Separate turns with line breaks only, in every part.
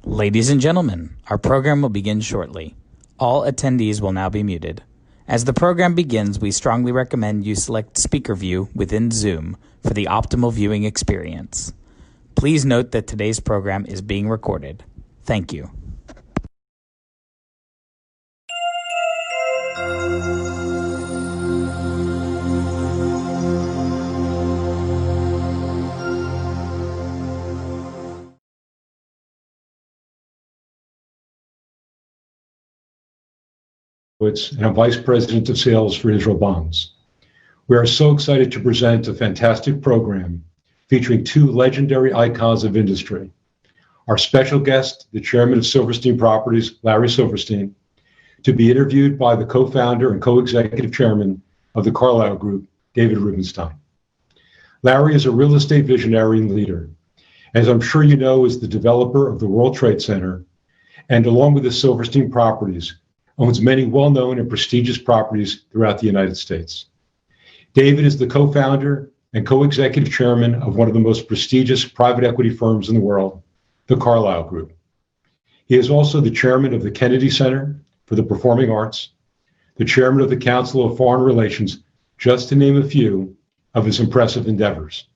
Ladies and gentlemen, our program will begin shortly. All attendees will now be muted. As the program begins, we strongly recommend you select Speaker View within Zoom for the optimal viewing experience. Please note that today's program is being recorded. Thank you.
And I'm Vice President of Sales for Israel Bonds. We are so excited to present a fantastic program featuring two legendary icons of industry. Our special guest, the Chairman of Silverstein Properties, Larry Silverstein, to be interviewed by the co-founder and co-executive chairman of the Carlyle Group, David Rubenstein. Larry is a real estate visionary and leader. As I'm sure you know, is the developer of the World Trade Center, and along with the Silverstein Properties, owns many well-known and prestigious properties throughout the United States. David is the co-founder and co-executive chairman of one of the most prestigious private equity firms in the world, the Carlyle Group. He is also the chairman of the Kennedy Center for the Performing Arts, the chairman of the Council of Foreign Relations, just to name a few of his impressive endeavors.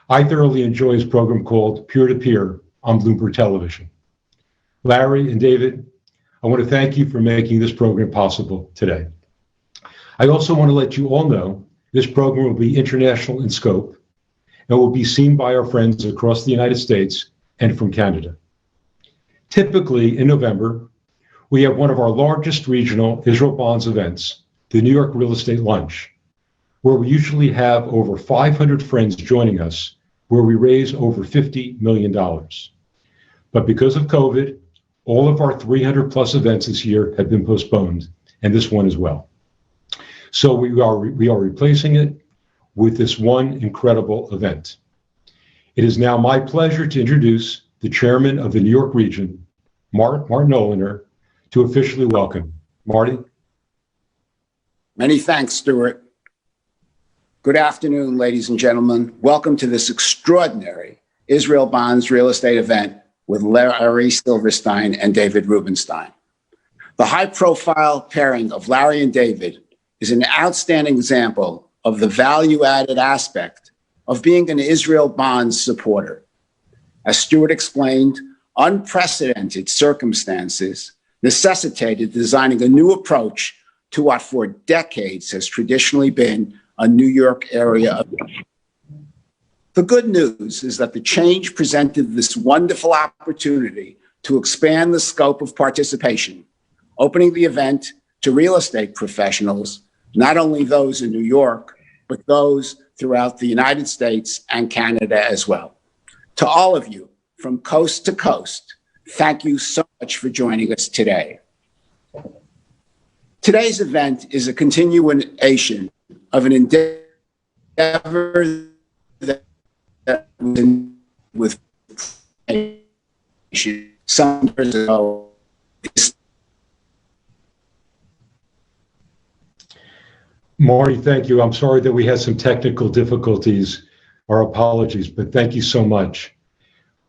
I thoroughly enjoy his program called Peer to Peer on Bloomberg Television. Larry and David, I want to thank you for making this program possible today. I also want to let you all know this program will be international in scope and will be seen by our friends across the United States and from Canada. Typically in November, we have one of our largest regional Israel Bonds events, the New York Real Estate Lunch, where we usually have over 500 friends joining us, where we raise over $50 million. But because of COVID, all of our 300 plus events this year have been postponed, and this one as well. So we are replacing it with this one incredible event. It is now my pleasure to introduce the chairman of the New York region, Martin Oliner, to officially welcome. Marty.
Many thanks, Stuart. Good afternoon, ladies and gentlemen. Welcome to this extraordinary Israel Bonds real estate event with Larry Silverstein and David Rubenstein. The high-profile pairing of Larry and David is an outstanding example of the value-added aspect of being an Israel Bonds supporter. As Stuart explained, unprecedented circumstances necessitated designing a new approach to what for decades has traditionally been a New York area event. The good news is that the change presented this wonderful opportunity to expand the scope of participation, opening the event to real estate professionals, not only those in New York, but those throughout the United States and Canada as well. To all of you, from coast to coast, thank you so much for joining us today. Today's event is a continuation of an endeavor that with some years ago.
Marty, thank you. I'm sorry that we had some technical difficulties. Our apologies, but thank you so much.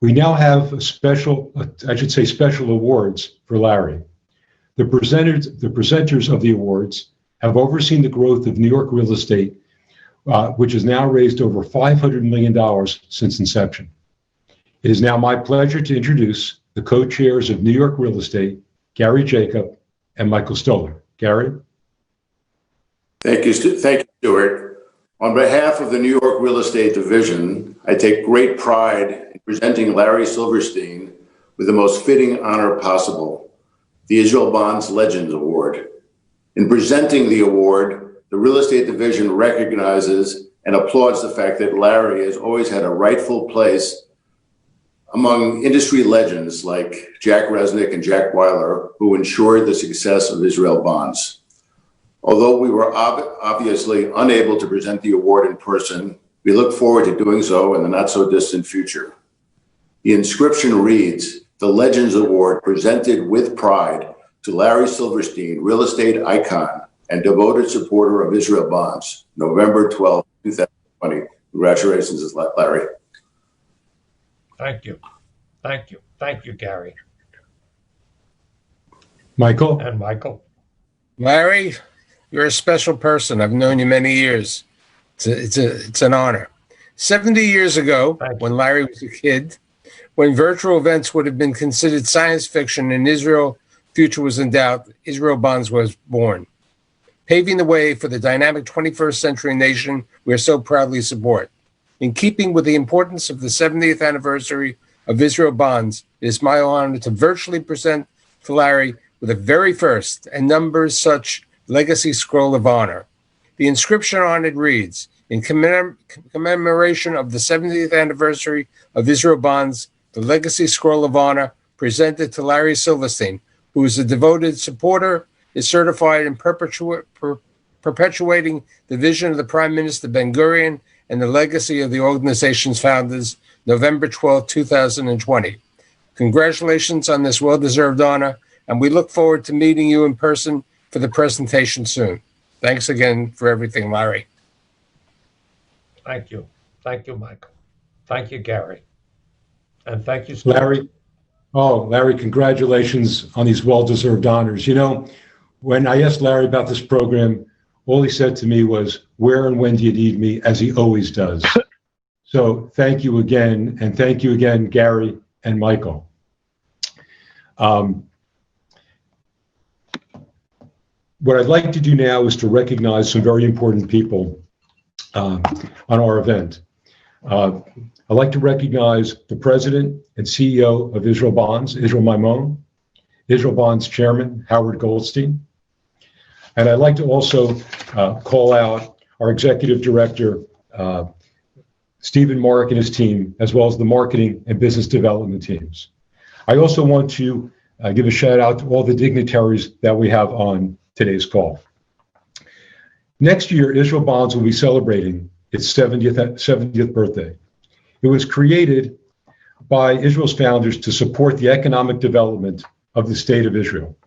We now have special awards for Larry. The presenters of the awards have overseen the growth of New York real estate, which has now raised over $500 million since inception. It is now my pleasure to introduce the co-chairs of New York Real Estate, Gary Jacob and Michael Stoller. Gary?
Thank you, Stuart. On behalf of the New York Real Estate Division, I take great pride in presenting Larry Silverstein with the most fitting honor possible, the Israel Bonds Legends Award. In presenting the award, the Real Estate Division recognizes and applauds the fact that Larry has always had a rightful place among industry legends like Jack Resnick and Jack Weiler, who ensured the success of Israel Bonds. Although we were obviously unable to present the award in person, we look forward to doing so in the not so distant future. The inscription reads, "The Legends Award presented with pride to Larry Silverstein, real estate icon and devoted supporter of Israel Bonds, November 12, 2020. Congratulations, Larry.
Thank you. Thank you. Thank you, Gary.
Michael?
And Michael.
Larry, you're a special person. I've known you many years. It's an honor. 70 years ago, when Larry was a kid, when virtual events would have been considered science fiction and Israel's future was in doubt, Israel Bonds was born, paving the way for the dynamic 21st century nation we are so proudly support. In keeping with the importance of the 70th anniversary of Israel Bonds, it is my honor to virtually present for Larry with the very first and numbers such legacy scroll of honor. The inscription on it reads, in commemoration of the 70th anniversary of Israel Bonds, the legacy scroll of honor presented to Larry Silverstein, who is a devoted supporter, is certified in perpetuating the vision of the Prime Minister Ben-Gurion and the legacy of the organization's founders, November 12, 2020. Congratulations on this well-deserved honor, and we look forward to meeting you in person for the presentation soon. Thanks again for everything, Larry.
Thank you. Thank you, Michael. Thank you, Gary. And thank you, Stuart.
Larry. Oh, Larry, congratulations on these well-deserved honors. You know, when I asked Larry about this program, all he said to me was, where and when do you need me, as he always does. So thank you again, and thank you again, Gary and Michael. What I'd like to do now is to recognize some very important people on our event. I'd like to recognize the President and CEO of Israel Bonds, Israel Maimon, Israel Bonds Chairman, Howard Goldstein. And I'd like to also call out our Executive Director, Stephen Mark and his team, as well as the marketing and business development teams. I also want to give a shout out to all the dignitaries that we have on today's call. Next year, Israel Bonds will be celebrating its 70th birthday. It was created by Israel's founders to support the economic development of the state of Israel.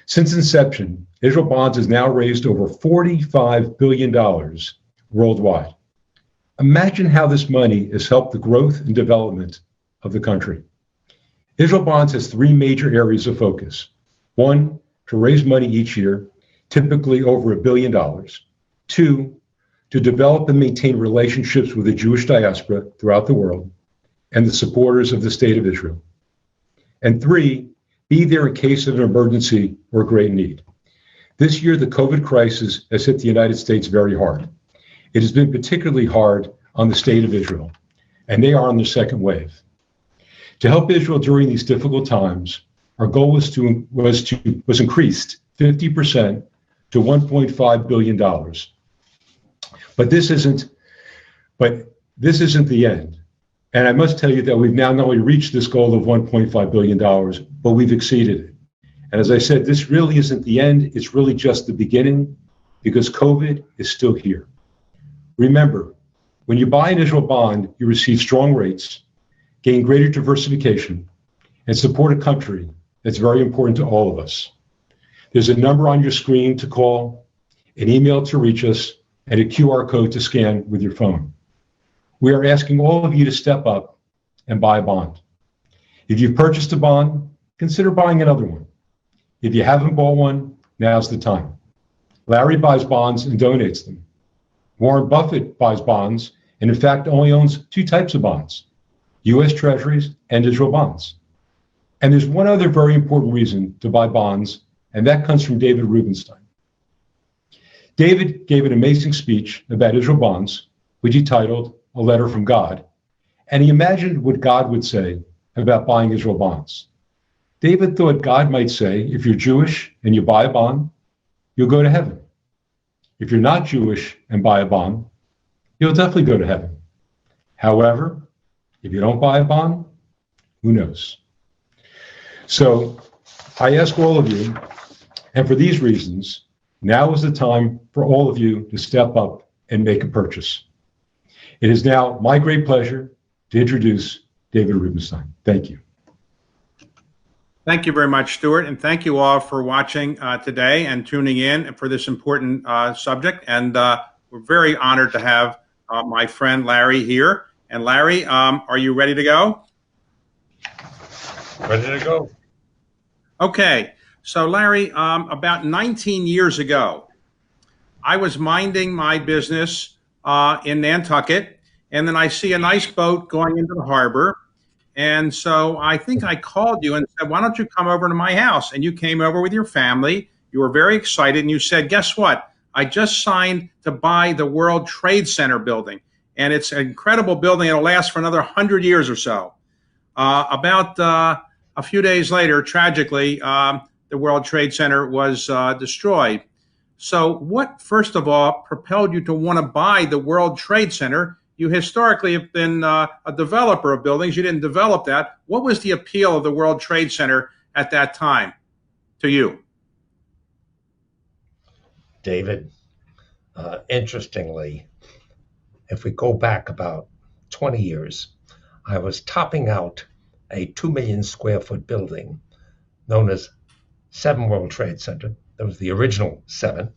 Since inception, Israel Bonds has now raised over $45 billion worldwide. Imagine how this money has helped the growth and development of the country. Israel Bonds has three major areas of focus. One, to raise money each year, typically over $1 billion. Two, to develop and maintain relationships with the Jewish diaspora throughout the world and the supporters of the state of Israel. And three, be there in case of an emergency or great need. This year, the COVID crisis has hit the United States very hard. It has been particularly hard on the state of Israel, and they are on their second wave. To help Israel during these difficult times, our goal was increased 50% to $1.5 billion. But this isn't the end. And I must tell you that we've now not only reached this goal of $1.5 billion, but we've exceeded it. And as I said, this really isn't the end. It's really just the beginning, because COVID is still here. Remember, when you buy an Israel bond, you receive strong rates, gain greater diversification, and support a country that's very important to all of us. There's a number on your screen to call, an email to reach us, and a QR code to scan with your phone. We are asking all of you to step up and buy a bond. If you've purchased a bond, consider buying another one. If you haven't bought one, now's the time. Larry buys bonds and donates them. Warren Buffett buys bonds and in fact only owns two types of bonds, U.S. Treasuries and Israel bonds. And there's one other very important reason to buy bonds, and that comes from David Rubenstein. David gave an amazing speech about Israel bonds, which he titled A Letter from God, and he imagined what God would say about buying Israel bonds. David thought God might say, if you're Jewish and you buy a bond, you'll go to heaven. If you're not Jewish and buy a bond, you'll definitely go to heaven. However, if you don't buy a bond, who knows? So I ask all of you, and for these reasons, now is the time for all of you to step up and make a purchase. It is now my great pleasure to introduce David Rubenstein. Thank you.
Thank you very much, Stuart, and thank you all for watching today and tuning in for this important subject. And we're very honored to have my friend Larry here. And Larry, are you ready to go?
Ready to go.
Okay. So, Larry, about 19 years ago, I was minding my business in Nantucket, and then I see a nice boat going into the harbor. And so I think I called you and said, why don't you come over to my house? And you came over with your family. You were very excited, and you said, guess what? I just signed to buy the World Trade Center building, and it's an incredible building. It'll last for another 100 years or so. About a few days later, tragically, the World Trade Center was destroyed. So what, first of all, propelled you to want to buy the World Trade Center? You historically have been a developer of buildings. You didn't develop that. What was the appeal of the World Trade Center at that time to you?
David, interestingly, if we go back about 20 years, I was topping out a 2 million square foot building known as 7 World Trade Center. That was the original 7,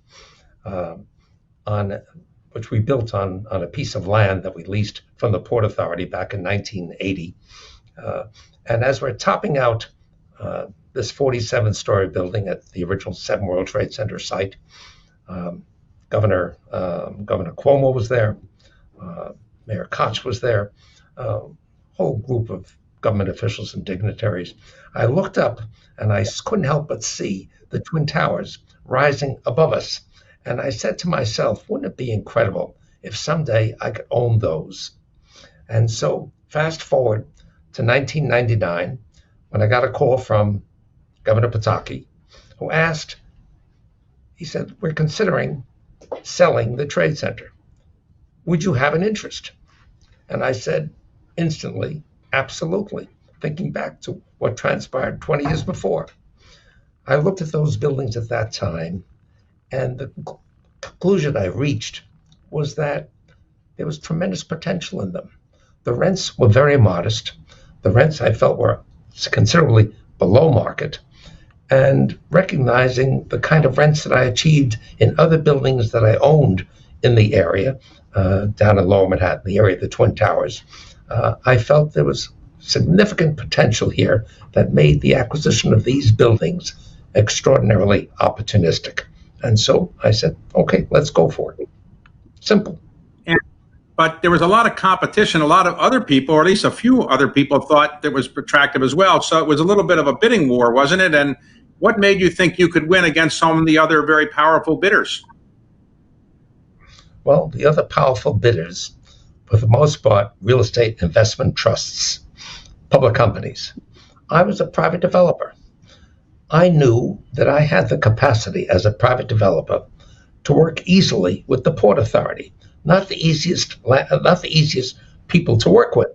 which we built on a piece of land that we leased from the Port Authority back in 1980. And as we're topping out this 47-story building at the original 7 World Trade Center site, Governor Cuomo was there, Mayor Koch was there, a whole group of government officials and dignitaries. I looked up and I couldn't help but see the Twin Towers rising above us. And I said to myself, wouldn't it be incredible if someday I could own those? And so fast forward to 1999, when I got a call from Governor Pataki, who asked, he said, we're considering selling the Trade Center. Would you have an interest? And I said instantly, absolutely, thinking back to what transpired 20 years before. I looked at those buildings at that time, and the conclusion I reached was that there was tremendous potential in them. The rents were very modest. The rents I felt were considerably below market. And recognizing the kind of rents that I achieved in other buildings that I owned in the area, down in Lower Manhattan, the area of the Twin Towers, I felt there was significant potential here that made the acquisition of these buildings extraordinarily opportunistic. And so I said, okay, let's go for it. Simple.
But there was a lot of competition. A lot of other people, or at least a few other people, thought that was attractive as well. So it was a little bit of a bidding war, wasn't it? And what made you think you could win against some of the other very powerful bidders?
Well, the other powerful bidders, for the most part, real estate investment trusts, public companies. I was a private developer. I knew that I had the capacity as a private developer to work easily with the Port Authority. Not the easiest people to work with.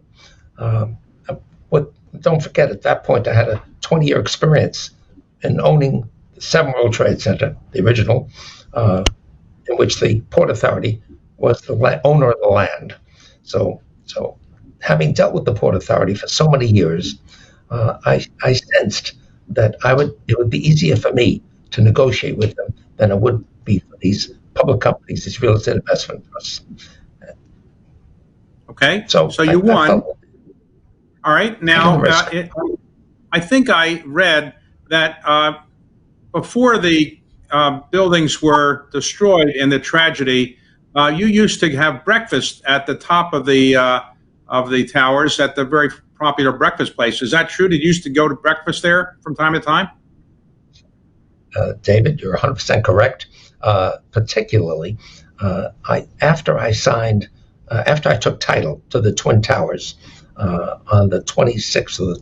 Don't forget, at that point, I had a 20-year experience in owning the 7 World Trade Center, the original, in which the Port Authority was the owner of the land. So having dealt with the Port Authority for so many years, I sensed that it would be easier for me to negotiate with them than it would be for these public companies, these real estate investment trusts.
Okay, so you won. All right, now I think I read that before the buildings were destroyed in the tragedy, you used to have breakfast at the top of the towers at the very popular breakfast place. Is that true? Did you used to go to breakfast there from time to time?
David, you're 100% correct. Particularly, after I took title to the Twin Towers on the 26th or the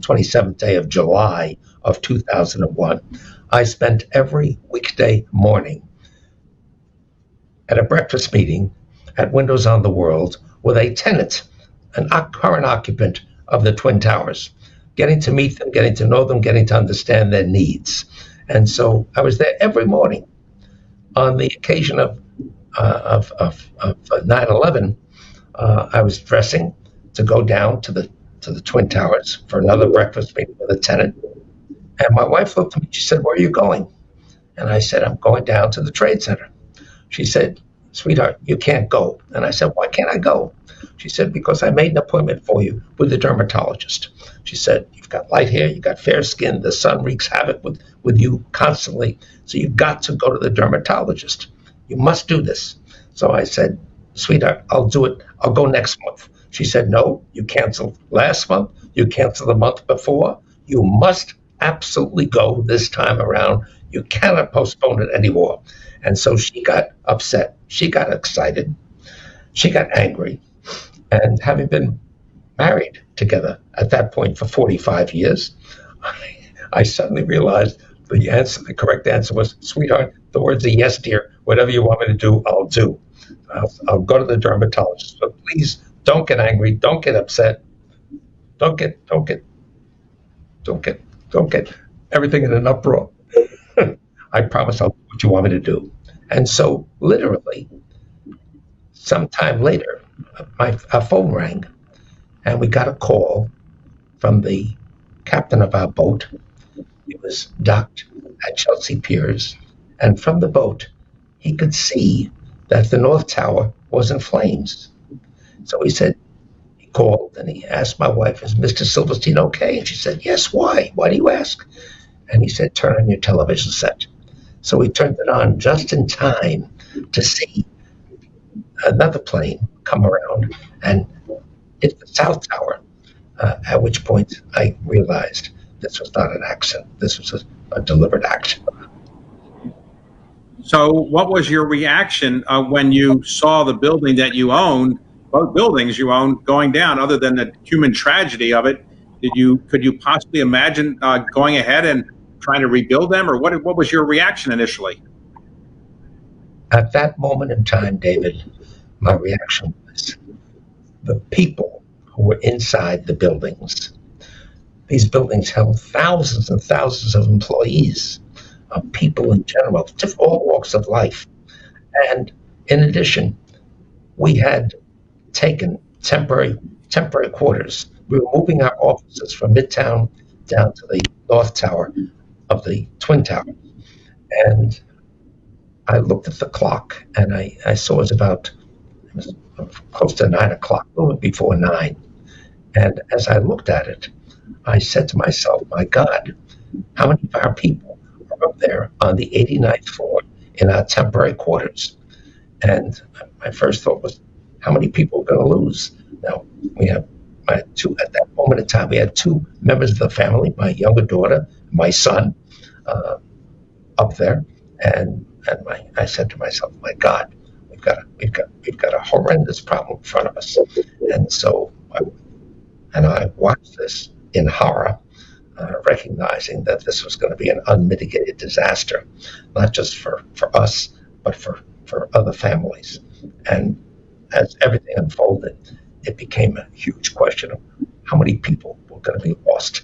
27th day of July of 2001, I spent every weekday morning at a breakfast meeting at Windows on the World with a tenant, an current occupant of the Twin Towers, getting to meet them, getting to know them, getting to understand their needs. And so I was there every morning. On the occasion of 9/11, I was dressing to go down to the Twin Towers for another breakfast meeting with a tenant. And my wife looked at me. She said, "Where are you going?" And I said, "I'm going down to the Trade Center." She said, "Sweetheart, you can't go." And I said, "Why can't I go?" She said, because I made an appointment for you with the dermatologist. She said, you've got light hair, you've got fair skin, the sun wreaks havoc with you constantly. So you've got to go to the dermatologist. You must do this. So I said, sweetheart, I'll do it. I'll go next month. She said, no, you canceled last month. You canceled the month before. You must absolutely go this time around. You cannot postpone it anymore. And so she got upset. She got excited. She got angry. And having been married together at that point for 45 years, I suddenly realized the correct answer was, sweetheart, the words are yes, dear. Whatever you want me to do, I'll do. I'll go to the dermatologist. But please don't get angry. Don't get upset. Don't get everything in an uproar. I promise I'll do what you want me to do. And so literally, sometime later, our phone rang, and we got a call from the captain of our boat. It was docked at Chelsea Piers, and from the boat, he could see that the North Tower was in flames. So he called and he asked my wife, is Mr. Silverstein okay? And she said, yes, why? Why do you ask? And he said, turn on your television set. So we turned it on just in time to see another plane come around and hit the South Tower, at which point I realized this was not an accident. This was a deliberate action.
So what was your reaction when you saw the building that you owned, both buildings you owned, going down, other than the human tragedy of it? Could you possibly imagine going ahead and trying to rebuild them, or what was your reaction initially?
At that moment in time, David, my reaction was the people who were inside the buildings. These buildings held thousands and thousands of employees, of people in general, all walks of life. And in addition, we had taken temporary quarters. We were moving our offices from Midtown down to the North Tower of the Twin Tower. And I looked at the clock, and I saw it was close to 9 o'clock, a little bit before 9. And as I looked at it, I said to myself, my God, how many of our people are up there on the 89th floor in our temporary quarters? And my first thought was, how many people are going to lose? Now, we had at that moment in time, we had two members of the family, my younger daughter, my son, up there. And I said to myself, my God, we've got a horrendous problem in front of us. And so I watched this in horror, recognizing that this was going to be an unmitigated disaster, not just for us, but for other families. And as everything unfolded, it became a huge question of how many people were going to be lost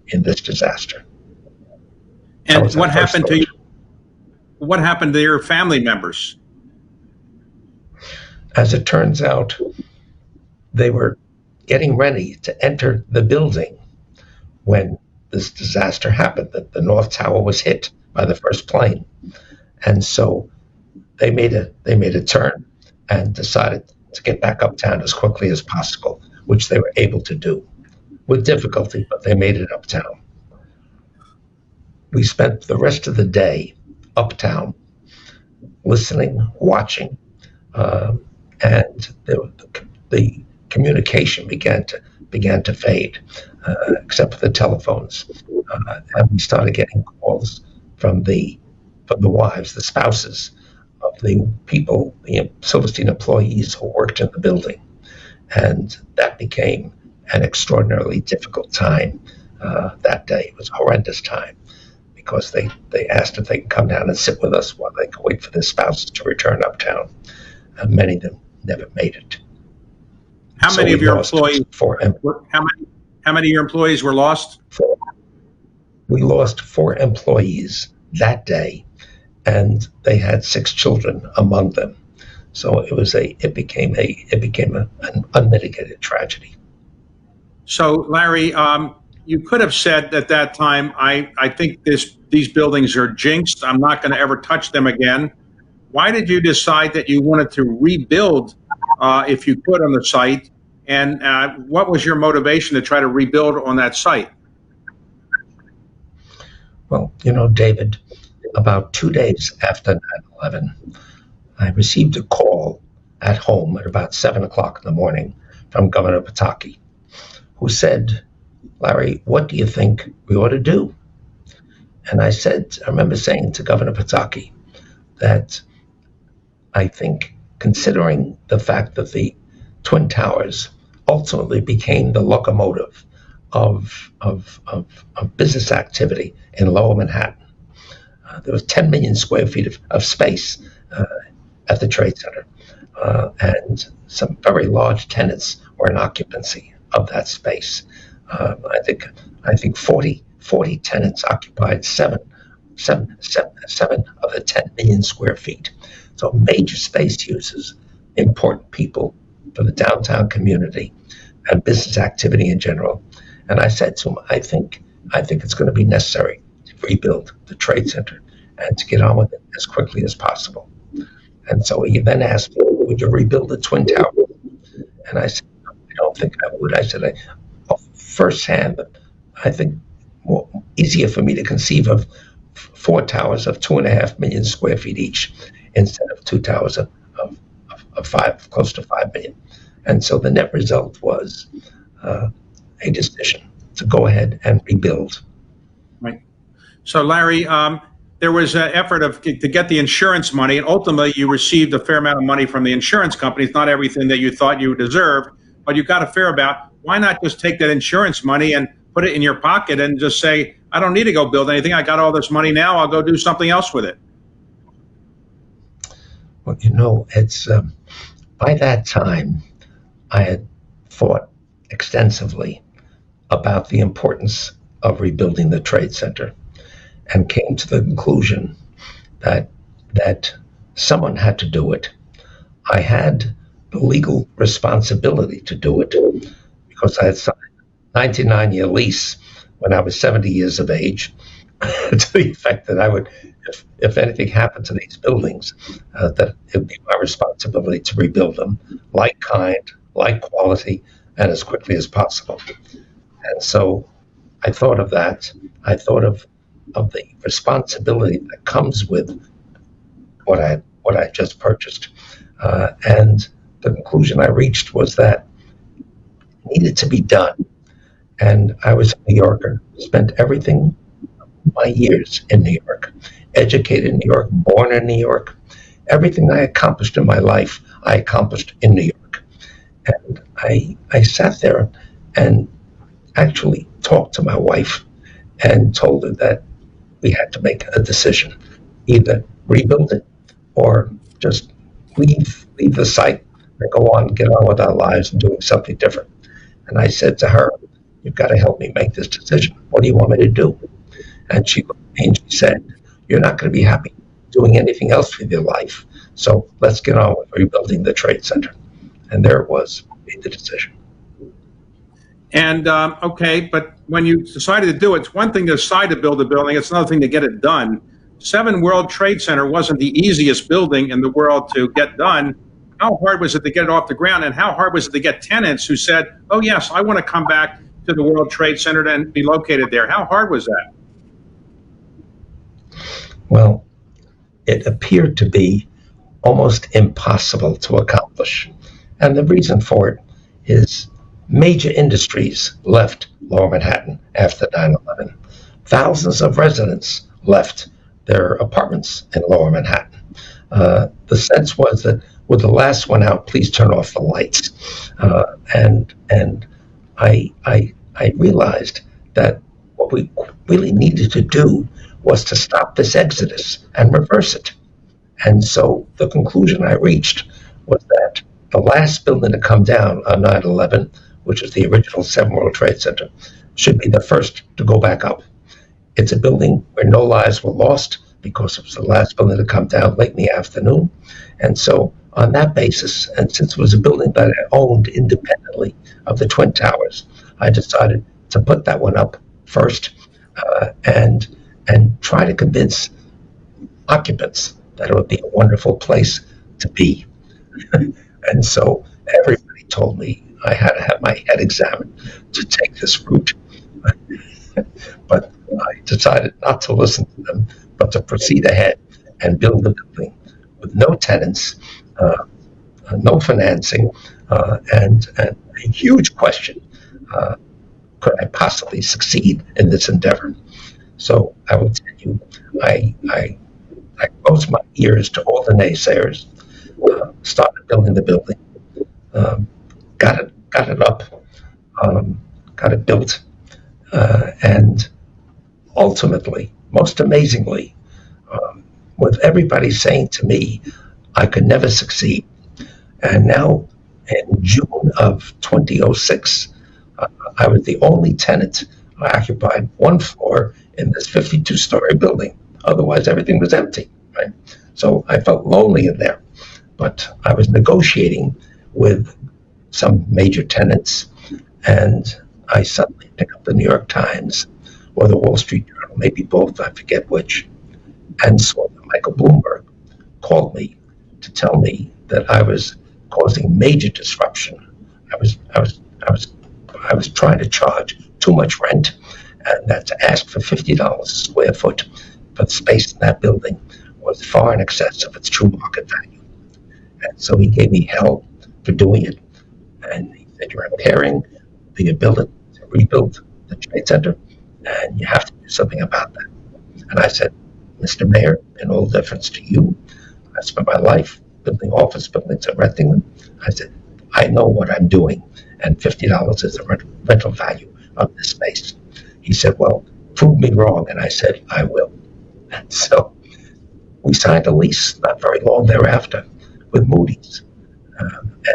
in this disaster.
And what happened to you? What happened to your family members?
As it turns out, they were getting ready to enter the building when this disaster happened, that the North Tower was hit by the first plane. And so they made a turn and decided to get back uptown as quickly as possible, which they were able to do with difficulty, but they made it uptown. We spent the rest of the day uptown, listening, watching, and the communication began to fade, except for the telephones, and we started getting calls from the wives, the spouses of the people, the Silverstein employees who worked in the building, and that became an extraordinarily difficult time. That day, it was a horrendous time, because they asked if they could come down and sit with us while they could wait for their spouses to return uptown. And many of them never made it.
How many of your employees? How many of your employees were lost?
We lost 4 employees that day, and they had 6 children among them. So it became an unmitigated tragedy.
So, Larry, you could have said at that time, I think these buildings are jinxed. I'm not going to ever touch them again. Why did you decide that you wanted to rebuild if you could, on the site? And what was your motivation to try to rebuild on that site?
Well, David, about 2 days after 9/11, I received a call at home at about 7 o'clock in the morning from Governor Pataki, who said, "Larry, what do you think we ought to do?" And I remember saying to Governor Pataki that I think, considering the fact that the Twin Towers ultimately became the locomotive of business activity in Lower Manhattan, there was 10 million square feet of space at the Trade Center, and some very large tenants were in occupancy of that space. I think 40 tenants occupied seven of the 10 million square feet. So major space users, important people for the downtown community and business activity in general. And I said to him, I think it's going to be necessary to rebuild the Trade Center and to get on with it as quickly as possible. And so he then asked me, would you rebuild the Twin Towers? And I said, no, I don't think I would. I said, firsthand, I think more easier for me to conceive of 4 towers of 2.5 million square feet each instead of 2 towers of close to 5 million. And so the net result was a decision to go ahead and rebuild.
Right. So, Larry, there was an effort to get the insurance money, and ultimately you received a fair amount of money from the insurance companies, not everything that you thought you deserved, but you got a fair amount. Why not just take that insurance money and put it in your pocket and just say, I don't need to go build anything. I got all this money now. I'll go do something else with it.
Well, it's by that time, I had thought extensively about the importance of rebuilding the Trade Center and came to the conclusion that someone had to do it. I had the legal responsibility to do it because I had signed a 99-year lease when I was 70 years of age to the effect that I would, if anything happened to these buildings, that it would be my responsibility to rebuild them like kind, like quality, and as quickly as possible. And so I thought of that. I thought of the responsibility that comes with what I just purchased. And the conclusion I reached was that it needed to be done. And I was a New Yorker, spent everything my years in New York, educated in New York, born in New York. Everything I accomplished in my life, I accomplished in New York. And I sat there and actually talked to my wife and told her that we had to make a decision, either rebuild it or just leave the site and go on and get on with our lives and doing something different. And I said to her, you've got to help me make this decision. What do you want me to do? And she said, you're not going to be happy doing anything else with your life. So let's get on with rebuilding the Trade Center. And there it was, made the decision.
And okay, but when you decided to do it, it's one thing to decide to build a building, it's another thing to get it done. 7 World Trade Center wasn't the easiest building in the world to get done. How hard was it to get it off the ground, and how hard was it to get tenants who said, oh yes, I want to come back to the World Trade Center and be located there? How hard was that?
Well, it appeared to be almost impossible to accomplish. And the reason for it is major industries left Lower Manhattan after 9/11. Thousands of residents left their apartments in Lower Manhattan. The sense was that with the last one out, please turn off the lights. And I realized that what we really needed to do was to stop this exodus and reverse it. And so the conclusion I reached was that the last building to come down on 9/11, which is the original 7 World Trade Center, should be the first to go back up. It's a building where no lives were lost because it was the last building to come down late in the afternoon. And so on that basis, and since it was a building that I owned independently of the Twin Towers, I decided to put that one up first and try to convince occupants that it would be a wonderful place to be. And so everybody told me I had to have my head examined to take this route. But I decided not to listen to them, but to proceed ahead and build the building with no tenants, no financing, and a huge question, could I possibly succeed in this endeavor? So I will tell you, I closed my ears to all the naysayers, started building the building, got it up, got it built, and ultimately, most amazingly, with everybody saying to me I could never succeed, and now in June of 2006, I was the only tenant. I occupied one floor in this 52-story building. Otherwise, everything was empty, right? So I felt lonely in there. But I was negotiating with some major tenants, and I suddenly pick up the New York Times or the Wall Street Journal, maybe both, I forget which, and saw that Michael Bloomberg called me to tell me that I was causing major disruption. I was trying to charge too much rent, and that to ask for $50 a square foot for the space in that building was far in excess of its true market value. And so he gave me hell for doing it. And he said, you're impairing the ability to rebuild the Trade Center, and you have to do something about that. And I said, Mr. Mayor, in all deference to you, I spent my life building office buildings and renting them. I said, I know what I'm doing, and $50 is the rental value of this space. He said, well, prove me wrong. And I said, I will. And so we signed a lease not very long thereafter with Moody's.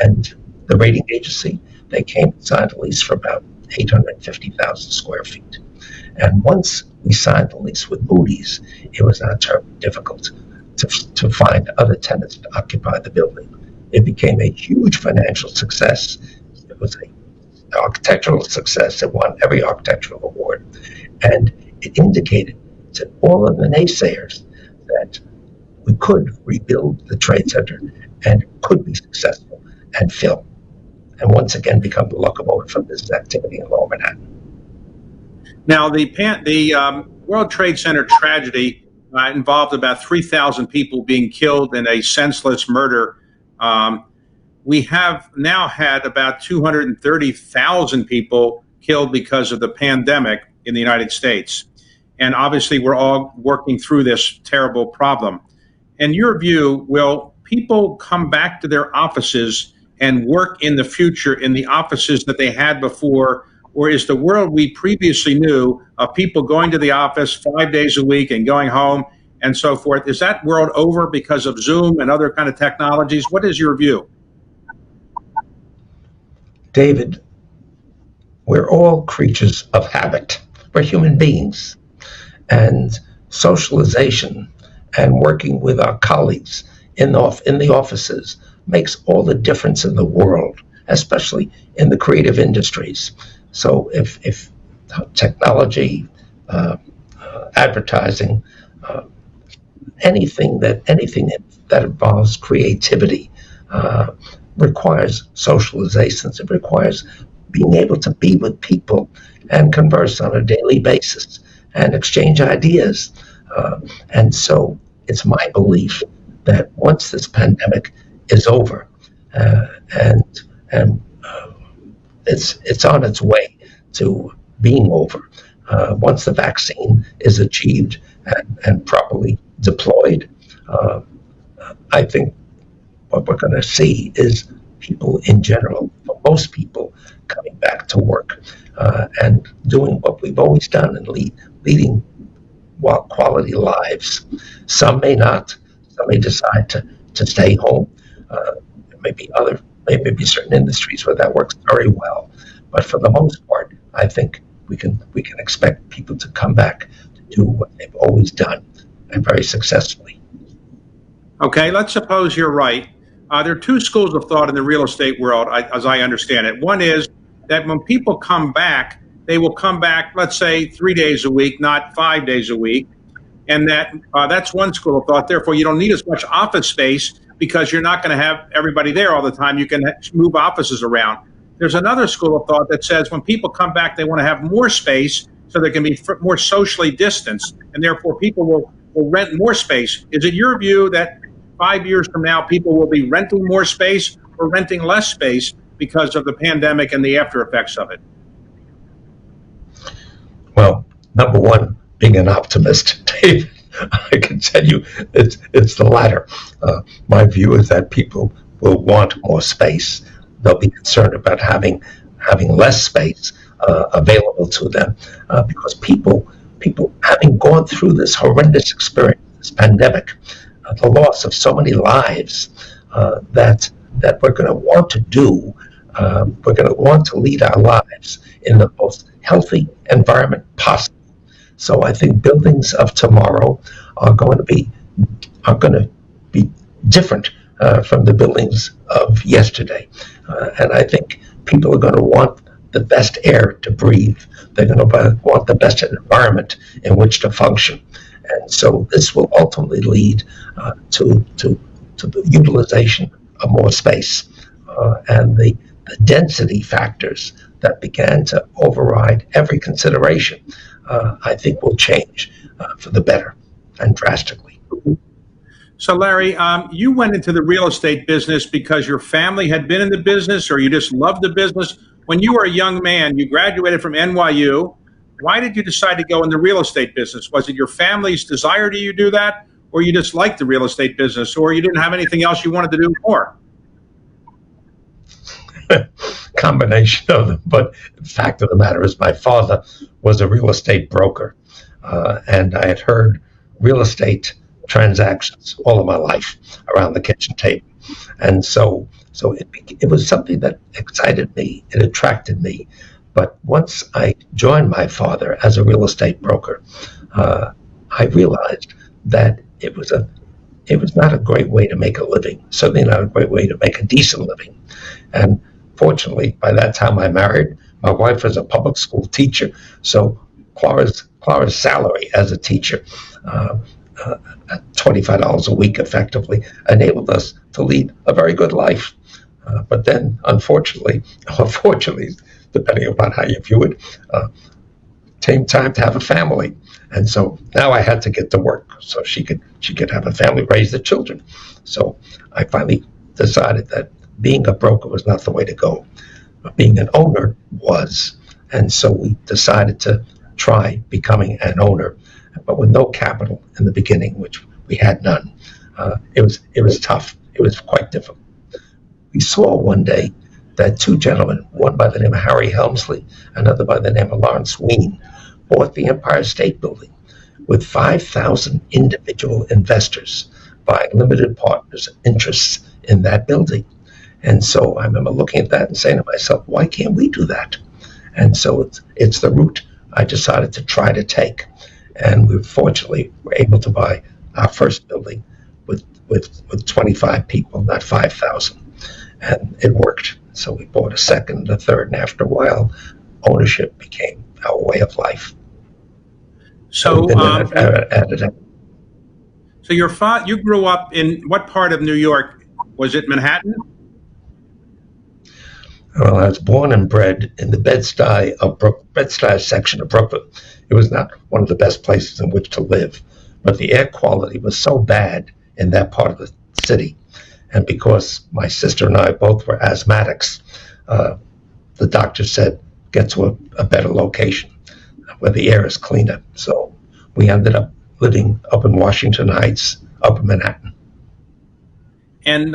And the rating agency, they came and signed a lease for about 850,000 square feet. And once we signed the lease with Moody's, it was not terribly difficult to find other tenants to occupy the building. It became a huge financial success. It was an architectural success. It won every architectural award. And it indicated to all of the naysayers that we could rebuild the Trade Center and could be successful and fill, and once again become the locomotive of this activity in Lower Manhattan.
Now, the World Trade Center tragedy involved about 3,000 people being killed in a senseless murder. We have now had about 230,000 people killed because of the pandemic in the United States. And obviously, we're all working through this terrible problem. In your view, will people come back to their offices and work in the future in the offices that they had before? Or is the world we previously knew of people going to the office 5 days a week and going home and so forth, is that world over because of Zoom and other kind of technologies? What is your view?
David, we're all creatures of habit. We're human beings. And socialization and working with our colleagues in the offices makes all the difference in the world, especially in the creative industries. So if technology, advertising, anything that involves creativity requires socializations. It requires being able to be with people and converse on a daily basis and exchange ideas. And so it's my belief that once this pandemic is over, and it's on its way to being over, once the vaccine is achieved and properly deployed, I think what we're going to see is people in general, for most people, coming back to work and doing what we've always done and leading quality lives. Some may not. Some may decide to stay home. There may be certain industries where that works very well. But for the most part, I think we can expect people to come back to do what they've always done, and very successfully.
Okay, let's suppose you're right. There are two schools of thought in the real estate world, as I understand it. One is that when people come back, they will come back, let's say, 3 days a week, not 5 days a week. And that's one school of thought. Therefore, you don't need as much office space because you're not going to have everybody there all the time. You can move offices around. There's another school of thought that says when people come back, they want to have more space so they can be more socially distanced, and therefore people will rent more space. Is it your view that 5 years from now, people will be renting more space or renting less space because of the pandemic and the after effects of it?
Well, number one, being an optimist, Dave, I can tell you it's the latter. My view is that people will want more space. They'll be concerned about having less space available to them because people having gone through this horrendous experience, this pandemic, the loss of so many lives, that we're going to want to do. We're going to want to lead our lives in the most healthy environment possible. So I think buildings of tomorrow are going to be different from the buildings of yesterday, and I think people are going to want the best air to breathe. They're going to want the best environment in which to function, and so this will ultimately lead to the utilization of more space, and the density factors that began to override every consideration, I think will change for the better and drastically.
So, Larry, you went into the real estate business because your family had been in the business or you just loved the business. When you were a young man, you graduated from NYU. Why did you decide to go in the real estate business? Was it your family's desire to you do that, or you just liked the real estate business, or you didn't have anything else you wanted to do more?
Combination of them, but the fact of the matter is my father was a real estate broker, and I had heard real estate transactions all of my life around the kitchen table, and so it was something that excited me, it attracted me. But once I joined my father as a real estate broker, I realized that it was not a great way to make a living, certainly not a great way to make a decent living. And fortunately, by that time I married. My wife was a public school teacher, so Clara's salary as a teacher, $25 a week effectively, enabled us to lead a very good life. But then, unfortunately, or fortunately, depending upon how you view it, came time to have a family. And so now I had to get to work so she could have a family, raise the children. So I finally decided that being a broker was not the way to go. But being an owner was. And so we decided to try becoming an owner, but with no capital in the beginning, which we had none. It was tough. It was quite difficult. We saw one day that two gentlemen, one by the name of Harry Helmsley, another by the name of Lawrence Ween, bought the Empire State Building with 5,000 individual investors buying limited partners' interests in that building. And so I remember looking at that and saying to myself, why can't we do that? And so it's the route I decided to try to take. And we fortunately were able to buy our first building with 25 people, not 5,000. And it worked. So we bought a second, a third, and after a while, ownership became our way of life.
So you grew up in what part of New York? Was it Manhattan?
Well, I was born and bred in the Bed-Stuy section of Brooklyn. It was not one of the best places in which to live, but the air quality was so bad in that part of the city. And because my sister and I both were asthmatics, the doctor said, get to a better location where the air is cleaner. So we ended up living up in Washington Heights, up in Manhattan.
And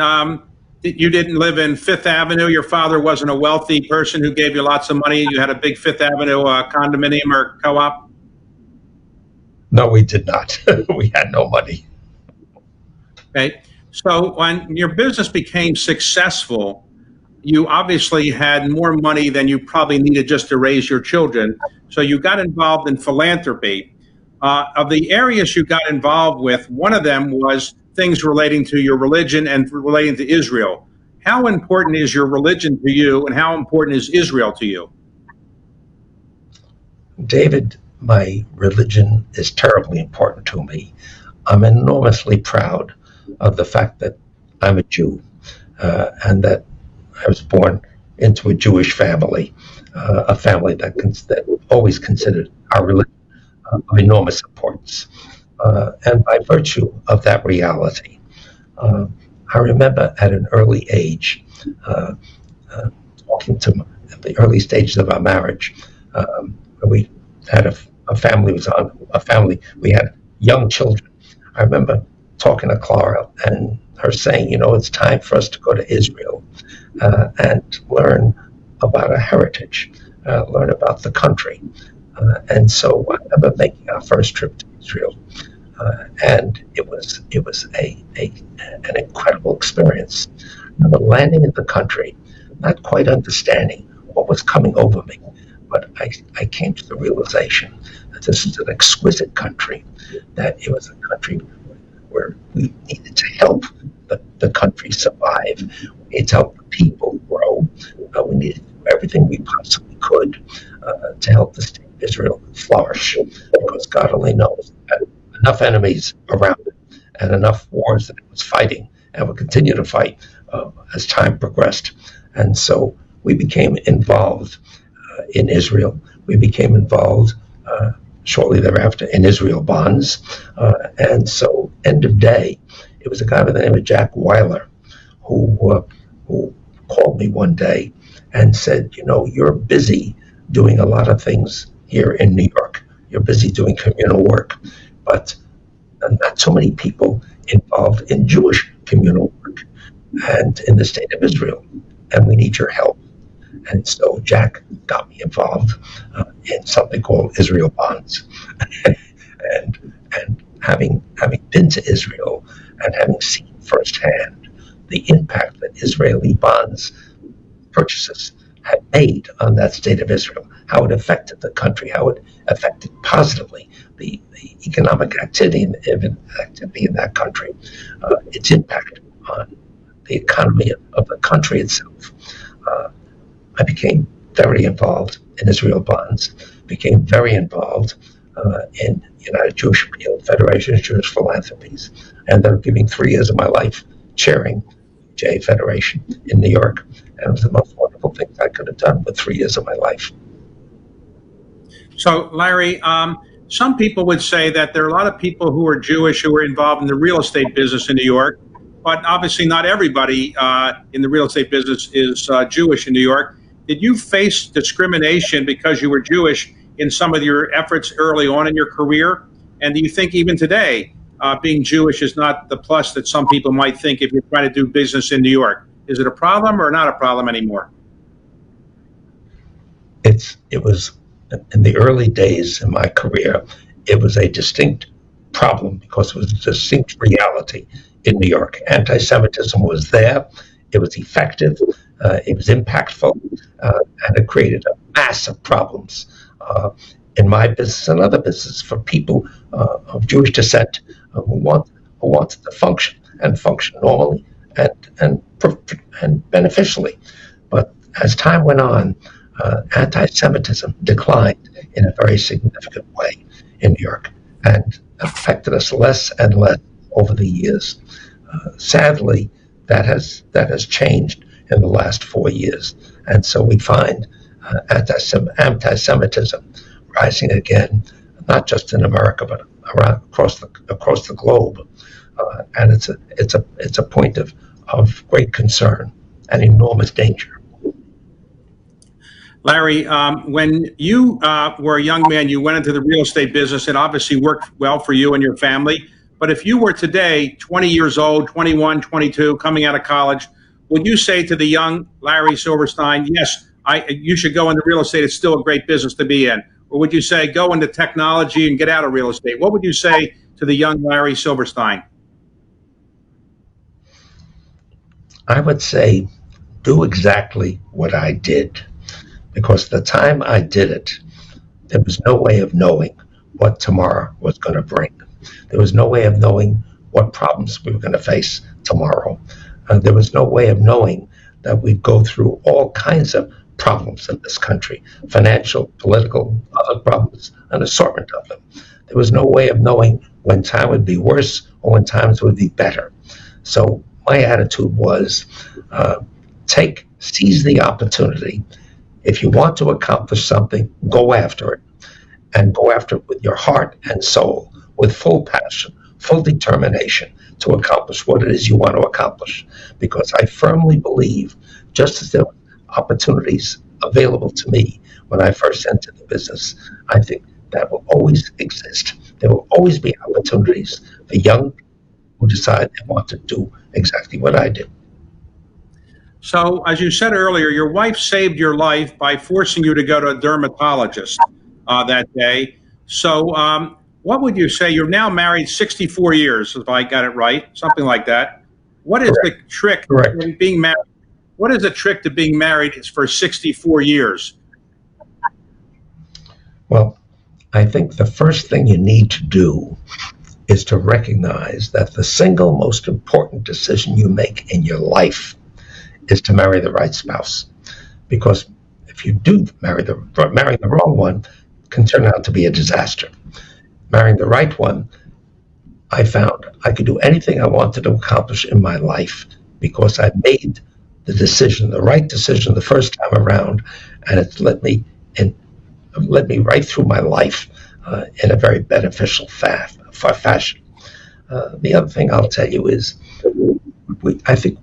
you didn't live in Fifth Avenue. Your father wasn't a wealthy person who gave you lots of money. You had a big Fifth Avenue condominium or co-op?
No, we did not. We had no money.
Okay. So when your business became successful, you obviously had more money than you probably needed just to raise your children. So you got involved in philanthropy. Of the areas you got involved with, one of them was things relating to your religion and relating to Israel. How important is your religion to you, and how important is Israel to you?
David, my religion is terribly important to me. I'm enormously proud of the fact that I'm a Jew, and that I was born into a Jewish family, a family that always considered our religion of enormous importance. And by virtue of that reality, I remember at an early age, talking to the early stages of our marriage, we had a family we had young children. I remember talking to Clara and her saying, it's time for us to go to Israel and learn about our heritage, learn about the country. And so I remember making our first trip to Israel, and it was an incredible experience. I remember landing in the country, not quite understanding what was coming over me, but I came to the realization that this is an exquisite country, that it was a country where we needed to help the country survive. We needed to help the people grow. We needed to do everything we possibly could to help the state of Israel flourish, because God only knows that enough enemies around it and enough wars that it was fighting and would continue to fight as time progressed. And so we became involved in Israel. We became involved shortly thereafter in Israel bonds. And so end of day, it was a guy by the name of Jack Weiler who called me one day and said, you're busy doing a lot of things here in New York. You're busy doing communal work, but not so many people involved in Jewish communal work and in the state of Israel, and we need your help. And so Jack got me involved in something called Israel Bonds. and having been to Israel and having seen firsthand the impact that Israeli bonds purchases had made on that state of Israel, how it affected the country, how it affected positively the economic activity in that country, its impact on the economy of the country itself. I became very involved in Israel bonds, became very involved in United Jewish Appeal, Federation of Jewish Philanthropies, and ended up giving 3 years of my life chairing J Federation in New York. And it was the most wonderful thing I could have done with 3 years of my life.
So, Larry, some people would say that there are a lot of people who are Jewish who are involved in the real estate business in New York, but obviously not everybody in the real estate business is Jewish in New York. Did you face discrimination because you were Jewish in some of your efforts early on in your career? And do you think even today, being Jewish is not the plus that some people might think if you're trying to do business in New York? Is it a problem or not a problem anymore?
It was, in the early days in my career, it was a distinct problem because it was a distinct reality in New York. Anti-Semitism was there. It was effective. It was impactful, and it created a mass of problems in my business and other businesses for people of Jewish descent who wanted to function normally and beneficially. But as time went on, anti-Semitism declined in a very significant way in New York and affected us less and less over the years. Sadly, that has changed in the last 4 years, and so we find anti-Semitism rising again, not just in America but around across the globe, and it's a point of great concern and enormous danger.
Larry, when you were a young man, you went into the real estate business. It obviously worked well for you and your family. But if you were today 20 years old, 21, 22, coming out of college, would you say to the young Larry Silverstein, yes, you should go into real estate, it's still a great business to be in? Or would you say go into technology and get out of real estate? What would you say to the young Larry Silverstein?
I would say do exactly what I did, because the time I did it, there was no way of knowing what tomorrow was going to bring. There was no way of knowing what problems we were going to face tomorrow. There was no way of knowing that we'd go through all kinds of problems in this country, financial, political, other problems, an assortment of them. There was no way of knowing when time would be worse or when times would be better. So my attitude was seize the opportunity. If you want to accomplish something, go after it, and go after it with your heart and soul, with full passion, full determination to accomplish what it is you want to accomplish. Because I firmly believe, just as there were opportunities available to me when I first entered the business, I think that will always exist. There will always be opportunities for young people who decide they want to do exactly what I did.
So, as you said earlier, your wife saved your life by forcing you to go to a dermatologist that day. So, what would you say? You're now married 64 years, if I got it right, something like that. What is
Correct.
the trick
Correct.
in being married? What is the trick to being married for 64 years?
Well, I think the first thing you need to do is to recognize that the single most important decision you make in your life is to marry the right spouse. Because if you do marrying the wrong one can turn out to be a disaster. Marrying the right one, I found I could do anything I wanted to accomplish in my life because I made the right decision the first time around, and it's led me right through my life in a very beneficial fashion. The other thing I'll tell you is I think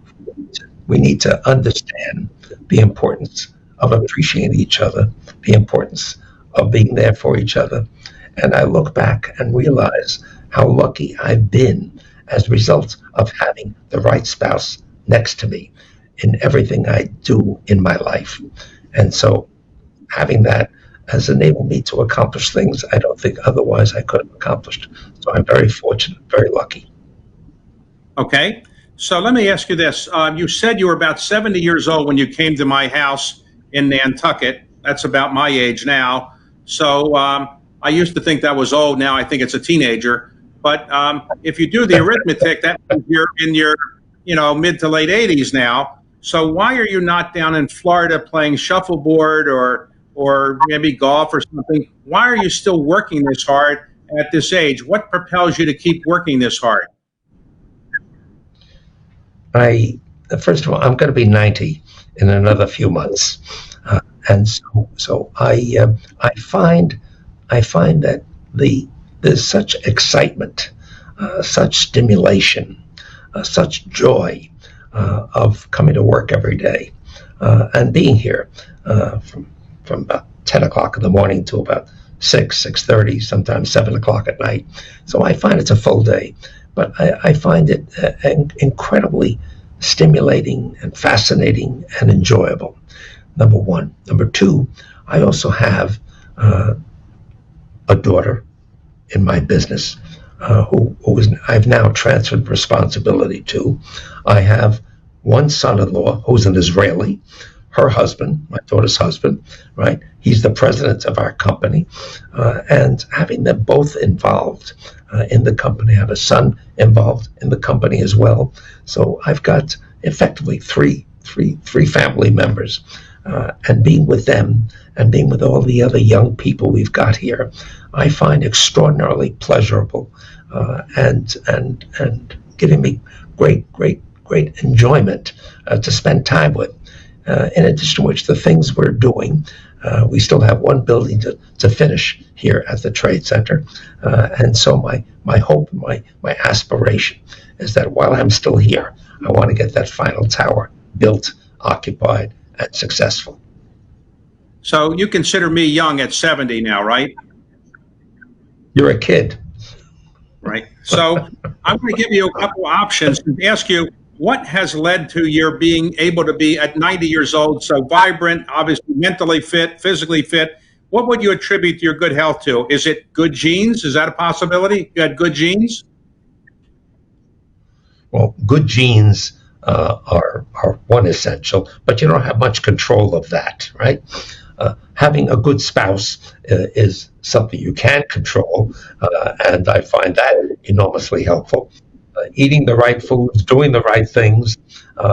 we need to understand the importance of appreciating each other, the importance of being there for each other. And I look back and realize how lucky I've been as a result of having the right spouse next to me in everything I do in my life. And so having that has enabled me to accomplish things I don't think otherwise I could have accomplished. So I'm very fortunate, very lucky.
Okay. So let me ask you this. You said you were about 70 years old when you came to my house in Nantucket. That's about my age now. So I used to think that was old. Now I think it's a teenager. But if you do the arithmetic, that means you're in your mid to late 80s now. So why are you not down in Florida playing shuffleboard or maybe golf or something? Why are you still working this hard at this age? What propels you to keep working this hard?
First of all, I'm going to be 90 in another few months, and so I find that there's such excitement, such stimulation, such joy of coming to work every day and being here from about 10 o'clock in the morning to about 6:30, sometimes 7 o'clock at night. So I find it's a full day. But I find it incredibly stimulating and fascinating and enjoyable, number one. Number two, I also have a daughter in my business who I've now transferred responsibility to. I have one son-in-law who's an Israeli, her husband, my daughter's husband, right? He's the president of our company, and having them both involved in the company. I have a son involved in the company as well. So I've got effectively three family members, and being with them and being with all the other young people we've got here, I find extraordinarily pleasurable and giving me great enjoyment to spend time with. In addition to which, the things we're doing, we still have one building to finish here at the Trade Center. And so my hope, my aspiration is that while I'm still here, I want to get that final tower built, occupied, and successful.
So you consider me young at 70 now, right?
You're a kid.
Right. So I'm going to give you a couple options and ask you, what has led to your being able to be at 90 years old, so vibrant, obviously mentally fit, physically fit? What would you attribute your good health to? Is it good genes? Is that a possibility? You had good genes?
Well, good genes are one essential, but you don't have much control of that, right? Having a good spouse is something you can control, and I find that enormously helpful. Eating the right foods, doing the right things,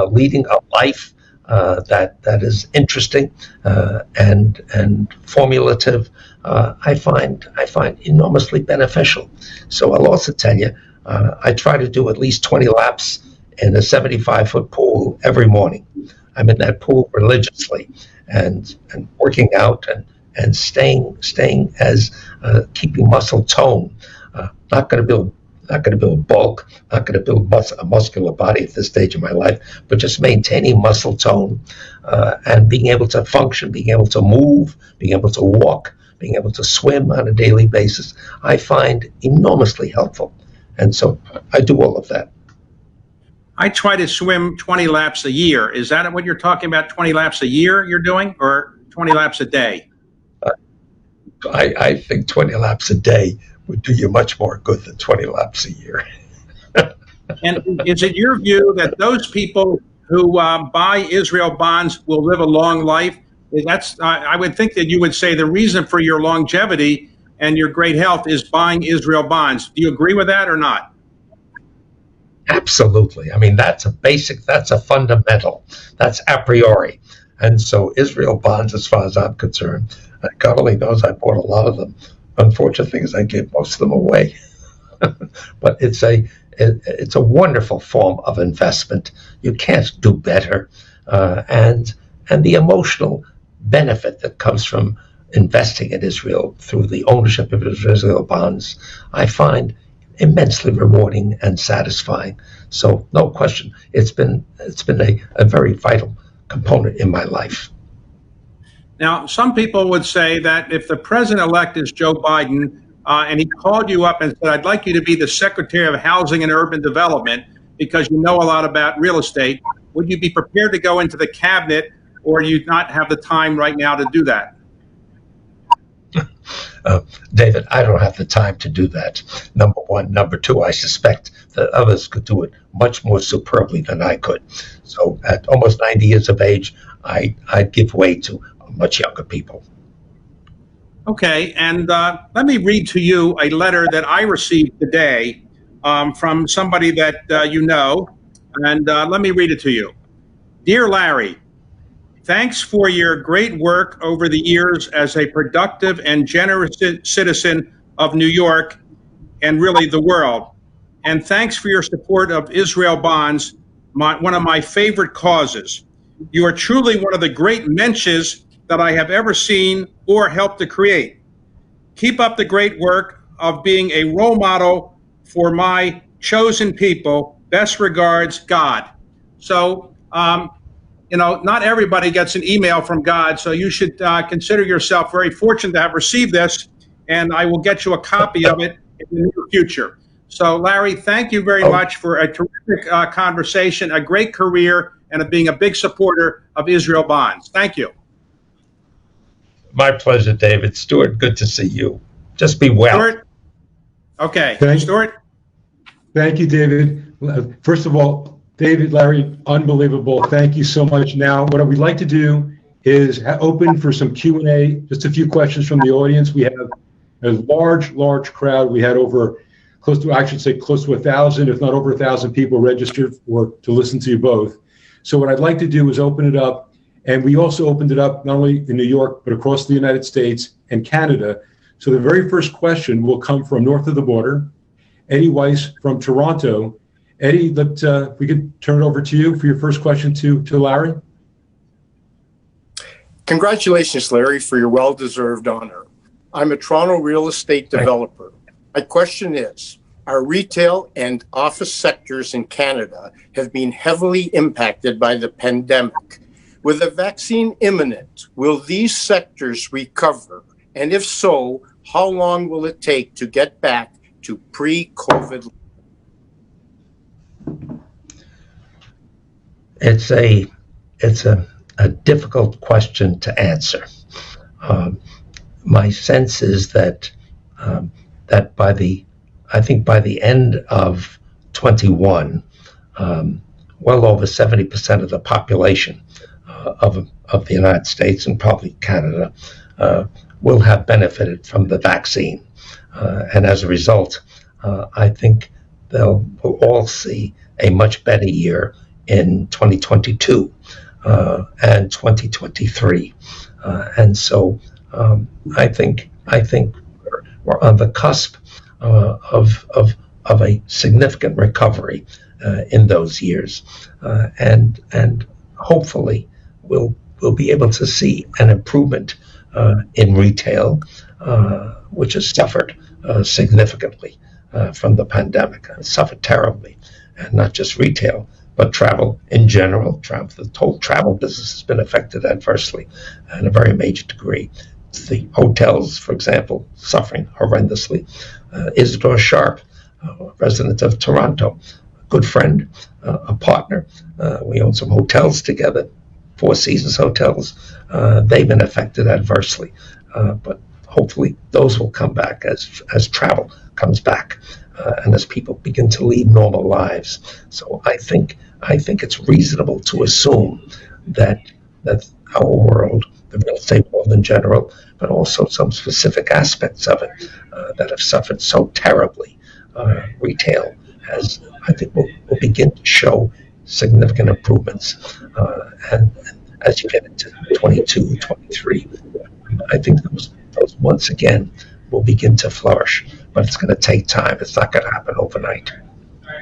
leading a life that is interesting and formulative, I find enormously beneficial. So I'll also tell you, I try to do at least 20 laps in a 75-foot pool every morning. I'm in that pool religiously and working out and staying as keeping muscle tone. Not going to build bulk, not going to build a muscular body at this stage of my life, but just maintaining muscle tone and being able to function, being able to move, being able to walk, being able to swim on a daily basis, I find enormously helpful. And so I do all of that.
I try to swim 20 laps a year. Is that what you're talking about, 20 laps a year you're doing, or 20 laps a day?
I think 20 laps a day would do you much more good than 20 laps a year.
And is it your view that those people who buy Israel bonds will live a long life? I would think that you would say the reason for your longevity and your great health is buying Israel bonds. Do you agree with that or not?
Absolutely. I mean, that's a basic, that's a fundamental, that's a priori. And so Israel bonds, as far as I'm concerned, God only knows I bought a lot of them. Unfortunate thing is I gave most of them away. But it's a wonderful form of investment. You can't do better. And the emotional benefit that comes from investing in Israel through the ownership of Israel bonds, I find immensely rewarding and satisfying. So no question, it's been a very vital component in my life.
Now, some people would say that if the president-elect is Joe Biden and he called you up and said, I'd like you to be the Secretary of Housing and Urban Development because you know a lot about real estate, would you be prepared to go into the cabinet, or do you not have the time right now to do that?
David, I don't have the time to do that, number one. Number two, I suspect that others could do it much more superbly than I could. So at almost 90 years of age, I'd give way to much younger people.
Okay, and let me read to you a letter that I received today from somebody that you know, and let me read it to you. Dear Larry, thanks for your great work over the years as a productive and generous citizen of New York and really the world. And thanks for your support of Israel bonds, one of my favorite causes. You are truly one of the great mensches that I have ever seen or helped to create. Keep up the great work of being a role model for my chosen people. Best regards, God. So, not everybody gets an email from God, so you should consider yourself very fortunate to have received this, and I will get you a copy of it in the near future. So, Larry, thank you very much for a terrific conversation, a great career, and being a big supporter of Israel bonds. Thank you.
My pleasure, David. Stuart, good to see you. Just be well.
Stuart? Okay. Stuart?
Thank you, David. First of all, David, Larry, unbelievable. Thank you so much. Now, what we'd like to do is open for some Q&A, just a few questions from the audience. We have a large crowd. We had over close to 1,000, if not over 1,000 people registered to listen to you both. So what I'd like to do is open it up. And we also opened it up not only in New York, but across the United States and Canada. So the very first question will come from north of the border, Eddie Weiss from Toronto. Eddie, if we could turn it over to you for your first question to Larry.
Congratulations, Larry, for your well-deserved honor. I'm a Toronto real estate developer. My question is, our retail and office sectors in Canada have been heavily impacted by the pandemic. With a vaccine imminent, will these sectors recover? And if so, how long will it take to get back to pre-COVID?
It's a difficult question to answer. My sense is that by the end of 21, well over 70% of the population of the United States and probably Canada will have benefited from the vaccine. And as a result, I think we'll all see a much better year in 2022 and 2023. And so I think we're on the cusp of a significant recovery. in those years, and hopefully we'll be able to see an improvement in retail, which has suffered significantly from the pandemic. It suffered terribly, and not just retail, but travel in general. The whole travel business has been affected adversely in a very major degree. The hotels, for example, suffering horrendously. Isidore Sharp, a resident of Toronto, a good friend, a partner. We own some hotels together, Four Seasons hotels. They've been affected adversely, but hopefully those will come back as travel comes back and as people begin to lead normal lives. So I think it's reasonable to assume that our world, the real estate world in general, but also some specific aspects of it that have suffered so terribly, retail has, I think, will begin to show significant improvements. And as you get into 22, 23, I think those once again will begin to flourish. But it's going to take time. It's not going to happen overnight.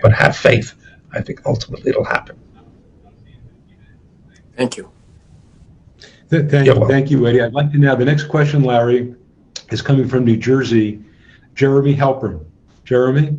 But have faith. I think ultimately it'll happen.
Thank you.
Thank you, Eddie. I'd like to now, the next question, Larry, is coming from New Jersey, Jeremy Halpern. Jeremy?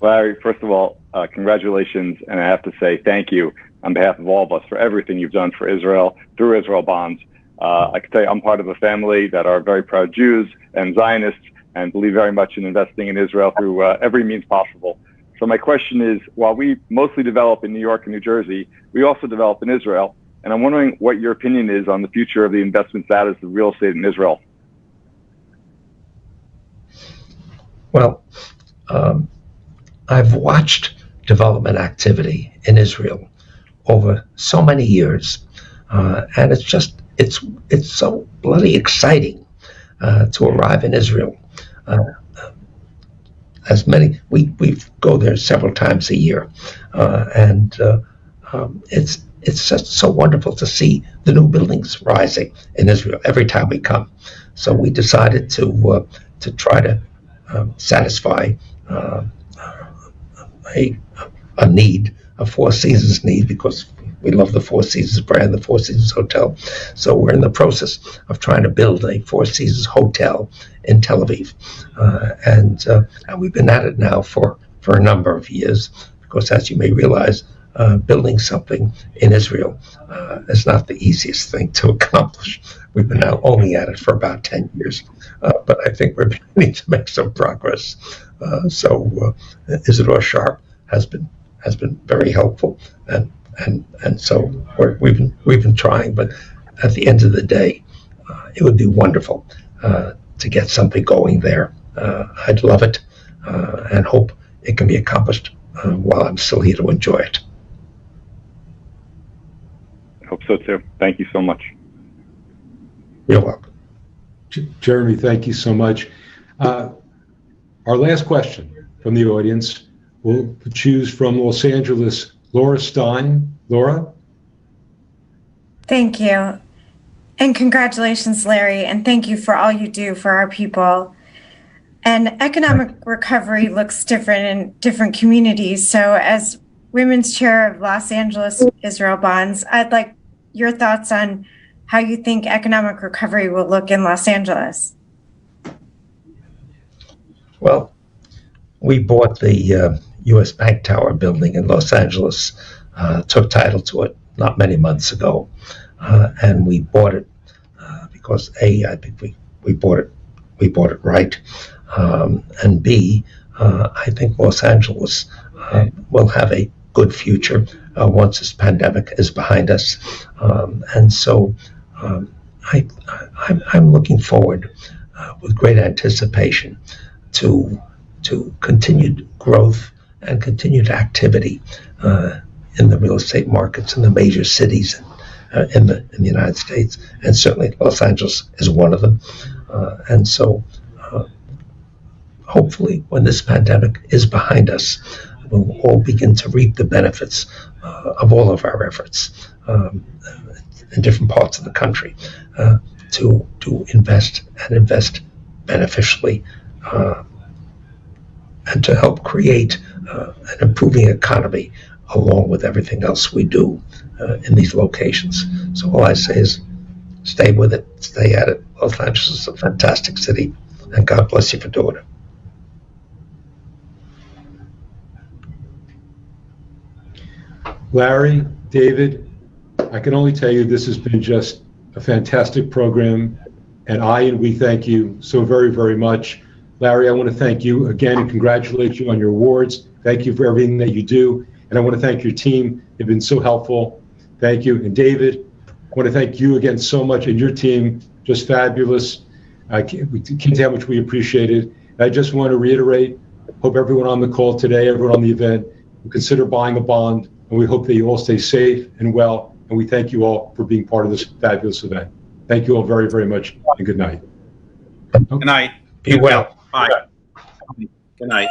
Larry, first of all, congratulations, and I have to say thank you on behalf of all of us for everything you've done for Israel through Israel Bonds. I can tell you I'm part of a family that are very proud Jews and Zionists and believe very much in investing in Israel through every means possible. So my question is, while we mostly develop in New York and New Jersey, we also develop in Israel. And I'm wondering what your opinion is on the future of the investment status of real estate in Israel.
Well, I've watched development activity in Israel over so many years, and it's so bloody exciting to arrive in Israel. We go there several times a year, and it's just so wonderful to see the new buildings rising in Israel every time we come. So we decided to try to satisfy a need, a Four Seasons need, because we love the Four Seasons brand, the Four Seasons Hotel. So we're in the process of trying to build a Four Seasons hotel in Tel Aviv, and we've been at it now for a number of years. Because as you may realize, building something in Israel is not the easiest thing to accomplish. We've been now only at it for about 10 years, but I think we're beginning to make some progress. So Isidore Sharp has been very helpful, and so we've been trying. But at the end of the day, it would be wonderful to get something going there. I'd love it, and hope it can be accomplished while I'm still here to enjoy it.
I hope so too. Thank you so much.
You're welcome.
Jeremy, thank you so much. Our last question from the audience, we'll choose from Los Angeles, Laura Stein. Laura?
Thank you. And congratulations, Larry, and thank you for all you do for our people. And economic recovery looks different in different communities. So as Women's Chair of Los Angeles Israel Bonds, I'd like your thoughts on how you think economic recovery will look in Los Angeles.
Well, we bought the U.S. Bank Tower building in Los Angeles, took title to it not many months ago, and we bought it because I think we bought it right, and B, I think Los Angeles will have a good future once this pandemic is behind us, and so I'm looking forward with great anticipation to continued growth and continued activity in the real estate markets in the major cities in the United States, and certainly Los Angeles is one of them. And so hopefully when this pandemic is behind us, we'll all begin to reap the benefits of all of our efforts in different parts of the country to invest beneficially and to help create an improving economy along with everything else we do in these locations. So all I say is stay with it, stay at it. Los Angeles is a fantastic city, and God bless you for doing it.
Larry, David, I can only tell you this has been just a fantastic program, and we thank you so very, very much. Larry, I want to thank you again and congratulate you on your awards. Thank you for everything that you do, and I want to thank your team. They've been so helpful. Thank you. And David, I want to thank you again so much, and your team, just fabulous. We can't tell how much we appreciate it. And I just want to reiterate, hope everyone on the call today, everyone on the event, will consider buying a bond, and we hope that you all stay safe and well, and we thank you all for being part of this fabulous event. Thank you all very, very much, and good night.
Good night.
Be well.
Bye. Good night.